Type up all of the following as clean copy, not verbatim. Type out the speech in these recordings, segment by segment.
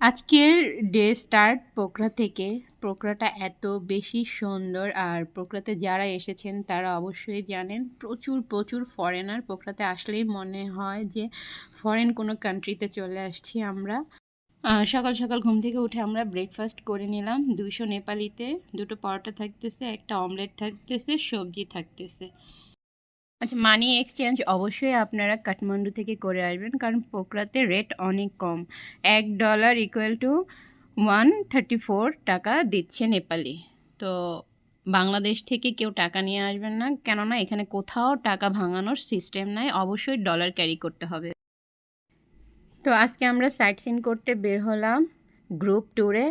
আজকের day start Pokhara থেকে। পোখরাটা এত বেশি সুন্দর, আর পোখরাতে যারা এসেছেন তারা অবশ্যই জানেন প্রচুর প্রচুর ফরেনার। পোখরাতে আসলেই মনে হয় যে ফরেন কোনো কান্ট্রিতে চলে আসছি আমরা। সকাল সকাল ঘুম থেকে উঠে আমরা ব্রেকফাস্ট করে নিলাম 200 নেপালিতে। 2টো পরোটা থাকতেছে, একটা অমলেট থাকতেছে, সবজি থাকতেছে। আচ্ছা, মানি এক্সচেঞ্জ অবশ্যই আপনারা কাঠমান্ডু থেকে করে আসবেন, কারণ পোখরাতে রেট অনেক কম। $1 ইকুয়াল টু 134 টাকা দিচ্ছে নেপালি। তো বাংলাদেশ থেকে কেউ টাকা নিয়ে আসবেন না, কেননা এখানে কোথাও টাকা ভাঙানোর সিস্টেম নাই, অবশ্যই ডলার ক্যারি করতে হবে। তো আজকে আমরা সাইট সিন করতে বের হলাম গ্রুপ ট্যুরে।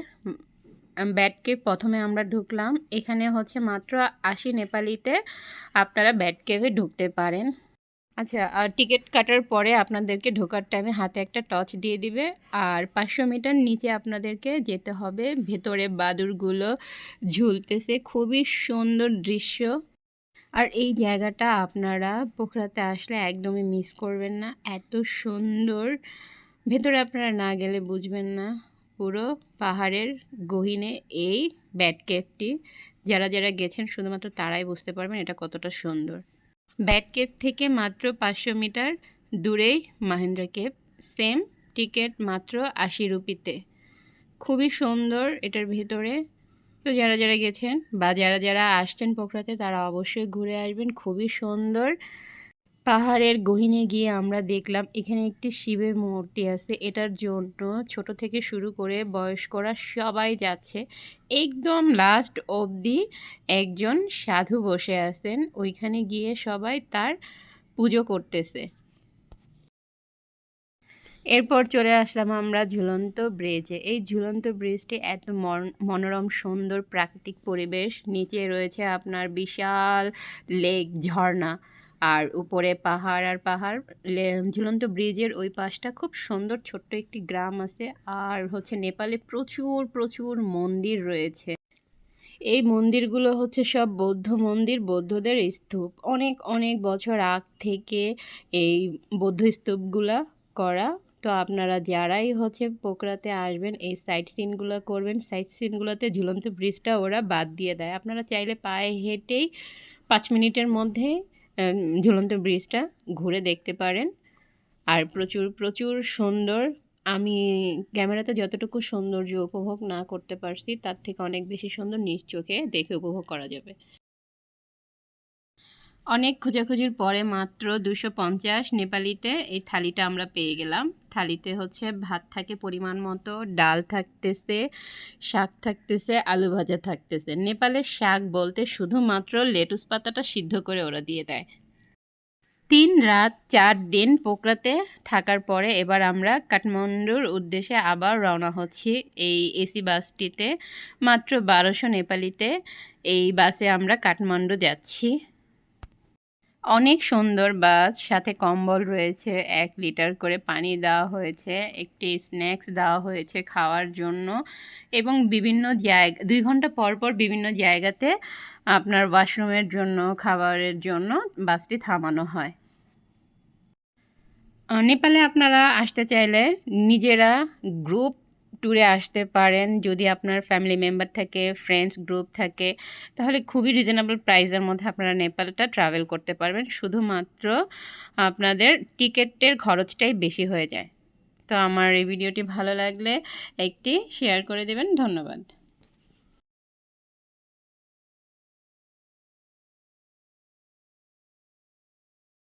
ব্যাট কেভ প্রথমে আমরা ঢুকলাম। এখানে হচ্ছে মাত্র 80 নেপালিতে আপনারা ব্যাট কেভে ঢুকতে পারেন। আচ্ছা, আর টিকিট কাটার পরে আপনাদেরকে ঢোকার টাইমে হাতে একটা টর্চ দিয়ে দিবে, আর 500 মিটার নিচে আপনাদেরকে যেতে হবে। ভেতরে বাদুড়গুলো ঝুলতেছে, খুবই সুন্দর দৃশ্য। আর এই জায়গাটা আপনারা পোখরাতে আসলে একদমই মিস করবেন না, এত সুন্দর। ভেতরে আপনারা না গেলে বুঝবেন না। পুরো পাহাড়ের গহীনে এই ব্যাট কেভটি। যারা যারা গেছেন শুধুমাত্র তারাই বুঝতে পারবেন এটা কতটা সুন্দর। ব্যাট কেভ থেকে মাত্র 500 মিটার দূরেই মাহেন্দ্রা কেভ। সেম টিকিট মাত্র 80 রুপিতে। খুবই সুন্দর এটার ভিতরে। তো যারা যারা গেছেন বা যারা যারা আসছেন পোখরাতে তারা অবশ্যই ঘুরে আসবেন, খুবই সুন্দর। পাহাড়ের গহীনে গিয়ে আমরা দেখলাম এখানে একটি শিবের মূর্তি আছে। এটার জন্য ছোট থেকে শুরু করে বয়স্করা সবাই যাচ্ছে। একদম লাস্ট অবধি একজন সাধু বসে আছেন, ওইখানে গিয়ে সবাই তার পুজো করতেছে। এরপর চলে আসলাম আমরা ঝুলন্ত ব্রিজে। এই ঝুলন্ত ব্রিজটি এত মনোরম সুন্দর প্রাকৃতিক পরিবেশ। নিচে রয়েছে আপনার বিশাল লেক, ঝর্ণা, আর উপরে পাহাড় আর পাহাড়। ঝুলন্ত ব্রিজের ওই পাশটা খুব সুন্দর ছোট্ট একটি গ্রাম আছে। আর হচ্ছে নেপালে প্রচুর প্রচুর মন্দির রয়েছে। এই মন্দিরগুলো হচ্ছে সব বৌদ্ধ মন্দির, বৌদ্ধদের স্তূপ। অনেক অনেক বছর আগ থেকে এই বৌদ্ধ স্তূপগুলা করা। তো আপনারা যারাই হচ্ছে পোখরাতে আসবেন এই সাইট সিনগুলো করবেন। সাইট সিনগুলোতে ঝুলন্ত ব্রিজটা ওরা বাদ দিয়ে দেয়। আপনারা চাইলে পায়ে হেঁটেই 5 মিনিটের মধ্যে ঝুলন্ত ব্রিজটা ঘুরে দেখতে পারেন। আর প্রচুর প্রচুর সুন্দর। আমি ক্যামেরাতে যতটুকু সৌন্দর্য উপভোগ না করতে পারছি তার থেকে অনেক বেশি সুন্দর নিজ চোখে দেখে উপভোগ করা যাবে। অনেক খোঁজাখুঁজির পরে মাত্র 250 নেপালিতে এই থালিটা আমরা পেয়ে গেলাম। থালিতে হচ্ছে ভাত থাকে পরিমাণ মতো, ডাল থাকতেছে, শাক থাকতেছে, আলু ভাজা থাকতেছে। নেপালের শাক বলতে শুধুমাত্র লেটুস পাতাটা সিদ্ধ করে ওরা দিয়ে দেয়। 3 রাত 4 দিন পোখরাতে থাকার পরে এবার আমরা কাঠমান্ডুর উদ্দেশ্যে আবার রওনা হচ্ছি এই এসি বাসটিতে। মাত্র 1200 নেপালিতে এই বাসে আমরা কাঠমান্ডু যাচ্ছি। অনেক সুন্দর বাস, সাথে কম্বল রয়েছে, 1 লিটার করে পানি দেওয়া হয়েছে, একটি স্ন্যাক্স দেওয়া হয়েছে খাওয়ার জন্য, এবং বিভিন্ন জায়গা 2 ঘন্টা পর পর বিভিন্ন জায়গাতে আপনার ওয়াশরুমের জন্য, খাবারের জন্য বাসটি থামানো হয়। নেপালে আপনারা আসতে চাইলে নিজেরা গ্রুপ ট্যুরে আসতে পারেন। যদি আপনার ফ্যামিলি মেম্বার থাকে, ফ্রেন্ডস গ্রুপ থাকে, তাহলে খুবই রিজনেবল প্রাইসের মধ্যে আপনারা নেপালটা ট্রাভেল করতে পারবেন। শুধুমাত্র আপনাদের টিকিটের খরচটাই বেশি হয়ে যায়। তো আমার এই ভিডিওটি ভালো লাগলে একটি শেয়ার করে দেবেন। ধন্যবাদ।